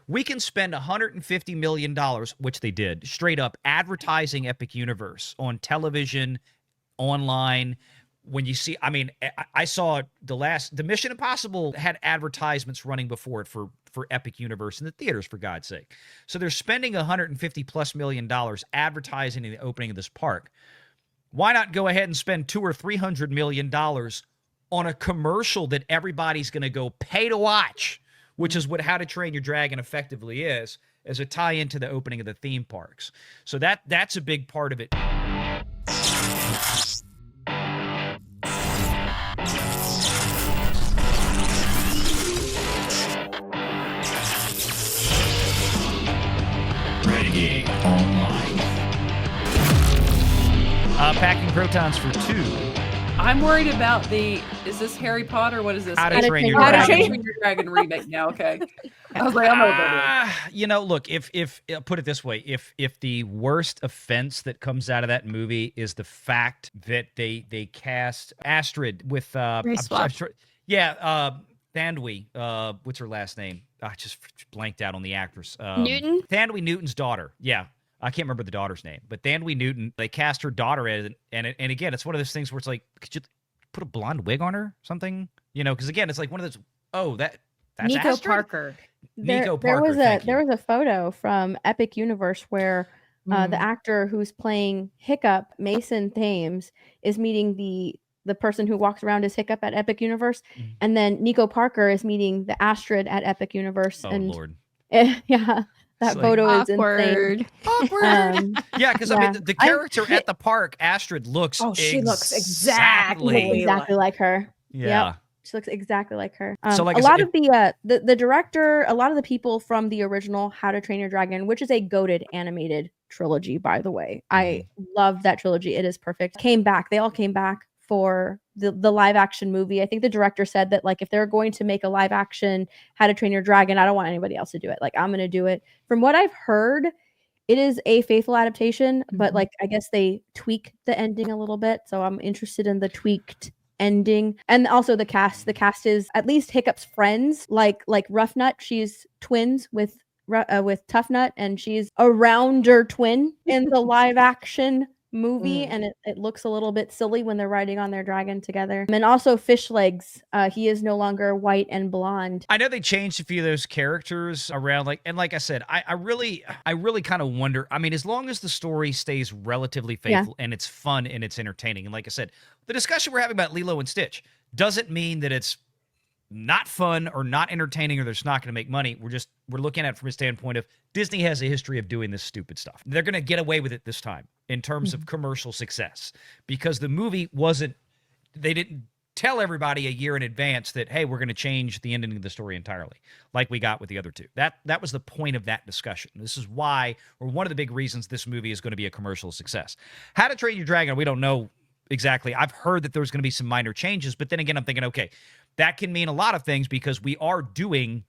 We can spend $150 million, which they did, straight up advertising Epic Universe on television, online. When you see, I mean, I saw the Mission Impossible had advertisements running before it for Epic Universe in the theaters, for God's sake. So they're spending $150+ million advertising the opening of this park. Why not go ahead and spend $200 or $300 million on a commercial that everybody's going to go pay to watch, which is what How to Train Your Dragon effectively is, as a tie into the opening of the theme parks. So that's a big part of it. Renegade Online. Packing protons for 2. I'm worried about is this Harry Potter? What is this? How to Train Your How to Dragon. Train Your Dragon remake now, okay. I was like, I'm over it. You know, look, if put it this way, if the worst offense that comes out of that movie is the fact that they cast Astrid with Thandwi, what's her last name? I just blanked out on the actress. Newton? Thandwi Newton's daughter. Yeah. I can't remember the daughter's name, but Thandwi Newton, they cast her daughter in, and again, it's one of those things where it's like, could you put a blonde wig on her or something? You know, because again, it's like one of those, that's Nico Astrid? Parker. Nico Parker. There was a photo from Epic Universe where the actor who's playing Hiccup, Mason Thames, is meeting the person who walks around as Hiccup at Epic Universe, and then Nico Parker is meeting the Astrid at Epic Universe. Oh, and Lord. Yeah. That photo is insane. Awkward. Yeah, because I mean, the character at the park, Astrid, looks. Oh, she looks exactly like her. Yeah, yep. She looks exactly like her. So, like a lot of the director, a lot of the people from the original How to Train Your Dragon, which is a goated animated trilogy, by the way. I love that trilogy. It is perfect. Came back. They all came back for the live action movie. I think the director said that, like, if they're going to make a live action How to Train Your Dragon, I don't want anybody else to do it. Like, I'm going to do it. From what I've heard, it is a faithful adaptation, but like, I guess they tweak the ending a little bit. So I'm interested in the tweaked ending. And also the cast. The cast is at least Hiccup's friends, like Rough Nut. She's twins with Tough Nut, and she's a rounder twin in the live action movie, and it looks a little bit silly when they're riding on their dragon together. And also Fish Legs, he is no longer white and blonde. I know they changed a few of those characters around, like I said, I really kind of wonder. I mean, as long as the story stays relatively faithful and it's fun and it's entertaining, and like I said, the discussion we're having about Lilo and Stitch doesn't mean that it's not fun or not entertaining or there's not going to make money. We're looking at it from a standpoint of Disney has a history of doing this stupid stuff. They're going to get away with it this time in terms of commercial success, because the movie they didn't tell everybody a year in advance that, hey, we're going to change the ending of the story entirely, like we got with the other two. That was the point of that discussion. This is why, or one of the big reasons, this movie is going to be a commercial success. How to Train Your Dragon, we don't know exactly. I've heard that there's going to be some minor changes, but then again, I'm thinking, okay, that can mean a lot of things, because we are doing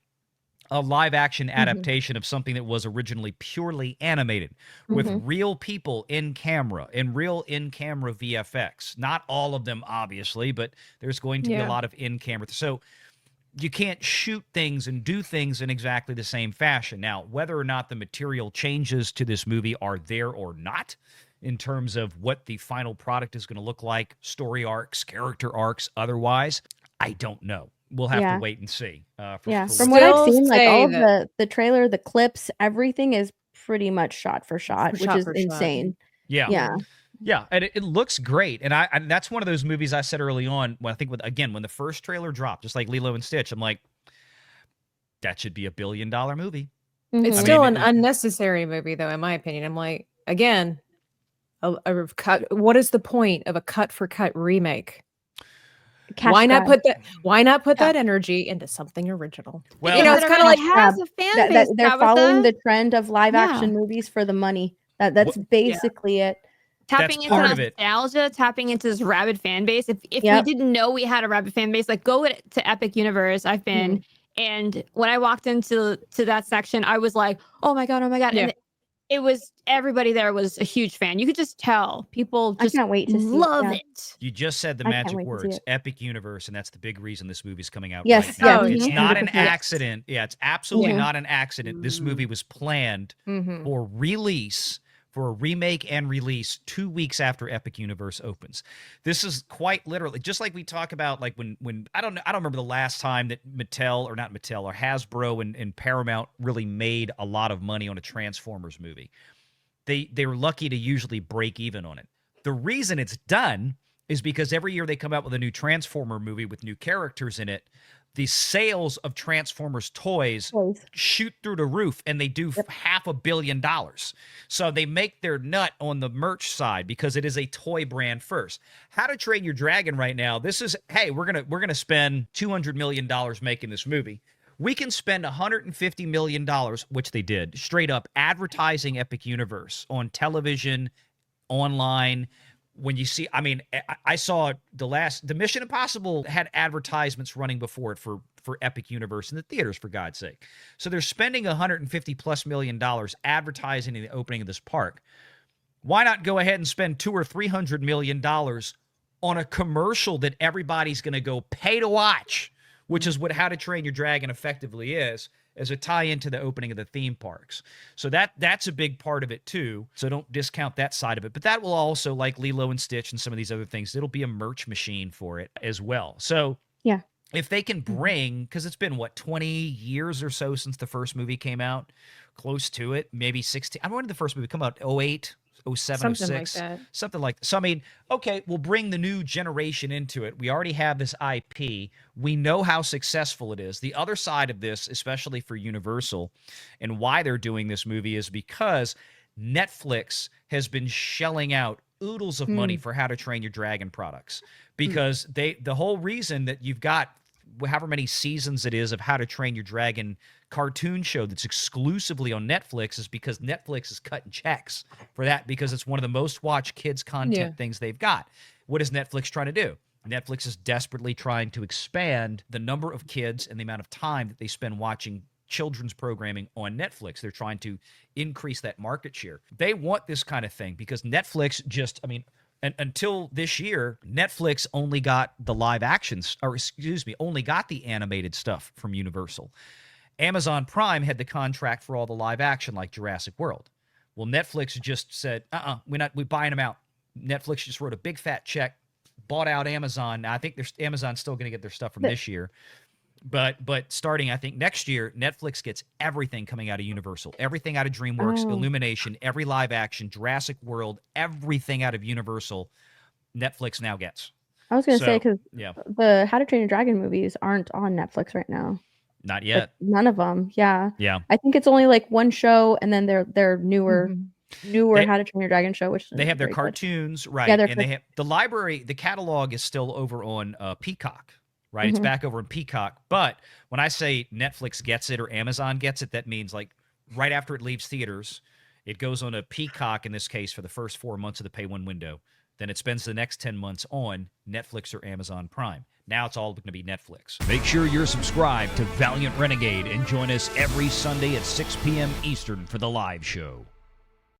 a live action adaptation of something that was originally purely animated with real people in camera and real in-camera VFX. Not all of them, obviously, but there's going to be a lot of in-camera. So you can't shoot things and do things in exactly the same fashion. Now, whether or not the material changes to this movie are there or not, in terms of what the final product is going to look like, story arcs, character arcs, otherwise, I don't know. We'll have to wait and see. From what I've seen, like all of the trailer, the clips, everything is pretty much shot for shot, which is insane. Yeah. And it looks great. And that's one of those movies I said early on, when I think when the first trailer dropped, just like Lilo and Stitch, I'm like, that should be $1 billion movie. It's still an unnecessary movie, though, in my opinion. I'm like, again, a cut. What is the point of a cut for cut remake? Why not put that energy into something original? Well, you know, it's kind of like has a fan base. They're following the trend of live action movies for the money. That's basically it. Tapping into nostalgia, tapping into this rabid fan base. If we didn't know we had a rabid fan base, like go to Epic Universe. I've been, and when I walked into that section, I was like, oh my god, yeah. and it was everybody there was a huge fan. You could just tell people just I can't wait to see love yeah. it. You just said the I can't magic wait to see words, it. Epic Universe, and that's the big reason this movie's coming out Yes, right now. yeah, It's mhm. not an 100%. accident. Yeah, it's absolutely Yeah. not an accident. This movie was planned for release, for a remake and release 2 weeks after Epic Universe opens. This is quite literally just like we talk about, like when I don't remember the last time that Mattel or not Mattel or Hasbro and Paramount really made a lot of money on a Transformers movie. They were lucky to usually break even on it. The reason it's done is because every year they come out with a new Transformer movie with new characters in it. The sales of Transformers toys shoot through the roof, and they do $500 million. So they make their nut on the merch side because it is a toy brand first. How to Train Your Dragon right now, this is, hey, we're gonna spend $200 million making this movie. We can spend $150 million, which they did, straight up advertising Epic Universe on television, online. When you see, I mean, I saw the Mission Impossible had advertisements running before it for Epic Universe in the theaters, for God's sake. So they're spending $150+ million advertising the opening of this park. Why not go ahead and spend $200 or $300 million on a commercial that everybody's going to go pay to watch, which is what How to Train Your Dragon effectively is, as a tie into the opening of the theme parks. So that's a big part of it too. So don't discount that side of it. But that will also, like Lilo and Stitch and some of these other things, it'll be a merch machine for it as well. So yeah, if they can bring, because it's been 20 years or so since the first movie came out, close to it, maybe 16. I don't know when did the first movie come out? 08? 07, Something 06, like that. something like that. So, I mean, okay, we'll bring the new generation into it. We already have this IP. We know how successful it is. The other side of this, especially for Universal, and why they're doing this movie is because Netflix has been shelling out oodles of money for How to Train Your Dragon products, because the whole reason that you've got however many seasons it is of How to Train Your Dragon cartoon show that's exclusively on Netflix is because Netflix is cutting checks for that, because it's one of the most watched kids content things they've got. What is Netflix trying to do? Netflix is desperately trying to expand the number of kids and the amount of time that they spend watching children's programming on Netflix. They're trying to increase that market share. They want this kind of thing because Netflix just, I mean, until this year, Netflix only got the live actions, or excuse me, only got the animated stuff from Universal. Amazon Prime had the contract for all the live action, like Jurassic World. Well, Netflix just said, we're buying them out. Netflix just wrote a big fat check, bought out Amazon. Now, I think Amazon's still going to get their stuff from this year. But starting, I think, next year, Netflix gets everything coming out of Universal. Everything out of DreamWorks, Illumination, every live action, Jurassic World, everything out of Universal, Netflix now gets. I was going to say, because the How to Train Your Dragon movies aren't on Netflix right now. Not yet. Like, none of them. Yeah. Yeah. I think it's only like one show, and then their newer How to Train Your Dragon show, which they have their cartoons, right? Yeah, and they have the library. The catalog is still over on Peacock, right? It's back over in Peacock. But when I say Netflix gets it or Amazon gets it, that means like right after it leaves theaters, it goes on a Peacock in this case for the first 4 months of the pay one window. Then it spends the next 10 months on Netflix or Amazon Prime. Now it's all going to be Netflix. Make sure you're subscribed to Valiant Renegade and join us every Sunday at 6 p.m. Eastern for the live show.